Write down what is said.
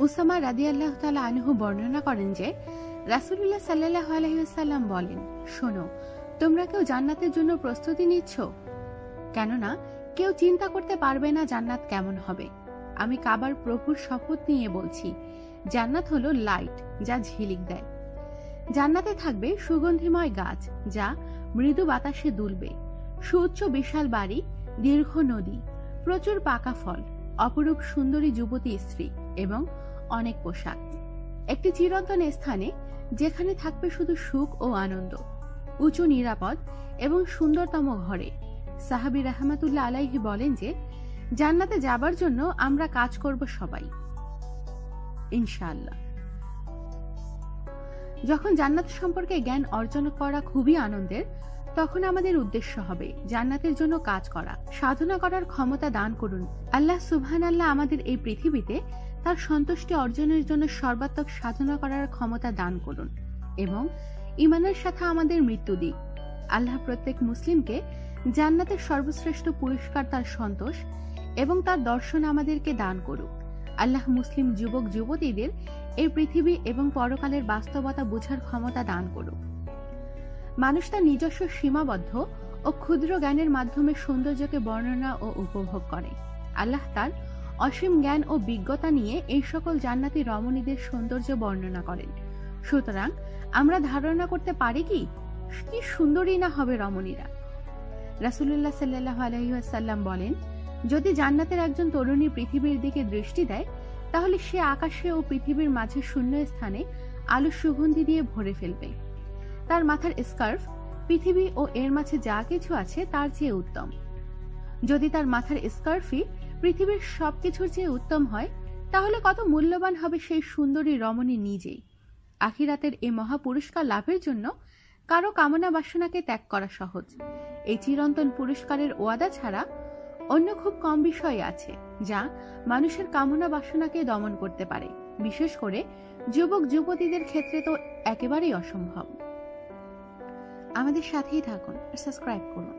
Osama রাদিয়াল্লাহু তাআলা আনহু বর্ণনা করেন যে রাসূলুল্লাহ সাল্লাল্লাহু আলাইহি ওয়াসাল্লাম বলেন, শোনো, তোমরা কেউ জান্নাতের জন্য প্রস্তুতি নিচ্ছ? কেননা কেউ চিন্তা করতে পারবে না জান্নাত কেমন হবে। আমি কাবার প্রভুর শপথ নিয়ে বলছি, জান্নাত হলো লাইট যা ঝিলিক দেয়। জান্নাতে থাকবে সুগন্ধিময় গাছ যা মৃদু বাতাসে দুলবে, সুউচ্চ বিশাল বাড়ি, দীর্ঘ নদী, প্রচুর পাকা ফল, অপরূপ সুন্দরী যুবতী স্ত্রী এবং অনেক পোশাক। একটি চিরন্তন স্থানে যেখানে থাকবে শুধু সুখ ও আনন্দ, উঁচু নিরাপদ এবং সুন্দরতম ঘরে। সাহাবী রাহমাতুল্লাহ আলাইহি বলেন যে জান্নাতে যাবার জন্য আমরা কাজ করব সবাই, ইনশাআল্লাহ। যখন জান্নাত সম্পর্কে জ্ঞান অর্জন করা খুবই আনন্দের, তখন আমাদের উদ্দেশ্য হবে জান্নাতের জন্য কাজ করা, সাধনা করার ক্ষমতা দান করুন। আল্লাহ সুবহানাল্লাহ আমাদের এই পৃথিবীতে তার সন্তুষ্টি অর্জনের জন্য সর্বাত্মক সাধনা করার ক্ষমতা দান করুন এবং ঈমানের সাথে আমাদের মৃত্যু দিক। আল্লাহ প্রত্যেক মুসলিমকে জান্নাতের সর্বশ্রেষ্ঠ পুরস্কার তার সন্তোষ এবং তার দর্শন আমাদেরকে দান করুক। আল্লাহ মুসলিম যুবক যুবতীদের এই পৃথিবী এবং পরকালের বাস্তবতা বোঝার ক্ষমতা দান করুক। মানুষ তার নিজস্ব সীমাবদ্ধ ও ক্ষুদ্র জ্ঞানের মাধ্যমে সৌন্দর্যকে বর্ণনা ও উপভোগ করে। আল্লাহ তার অসীম জ্ঞান ও বিজ্ঞতা নিয়ে এই সকল জান্নাতি রমণীদের সৌন্দর্য বর্ণনা করেন। সুতরাং আমরা ধারণা করতে পারি কি সুন্দরী না হবে রমণীরা। রাসূলুল্লাহ সাল্লাল্লাহু আলাইহি ওয়াসাল্লাম বলেন, যদি জান্নাতের একজন তরুণী পৃথিবীর দিকে দৃষ্টি দেয়, তাহলে সে আকাশে ও পৃথিবীর মাঝে শূন্য স্থানে আলো সুগন্ধি দিয়ে ভরে ফেলবে। তার মাথার স্কার্ফ পৃথিবী ও এর মাঝে যা কিছু আছে তার চেয়ে উত্তম। যদি তার মাথার স্কার্ফই পৃথিবীর সবকিছুর চেয়ে উত্তম হয়, তাহলে কত মূল্যবান হবে সেই সুন্দরী রমণী নিজেই। আখিরাতের এই মহাপুরস্কার লাভের জন্য কারো কামনা বাসনাকে ত্যাগ করা সহজ। এই চিরন্তন পুরস্কারের ওয়াদা ছাড়া অন্য খুব কম বিষয় আছে যা মানুষের কামনা বাসনাকে দমন করতে পারে। বিশেষ করে যুবক যুবতীদের ক্ষেত্রে তো একেবারেই অসম্ভব। আমাদের সাথেই থাকুন আর সাবস্ক্রাইব করুন।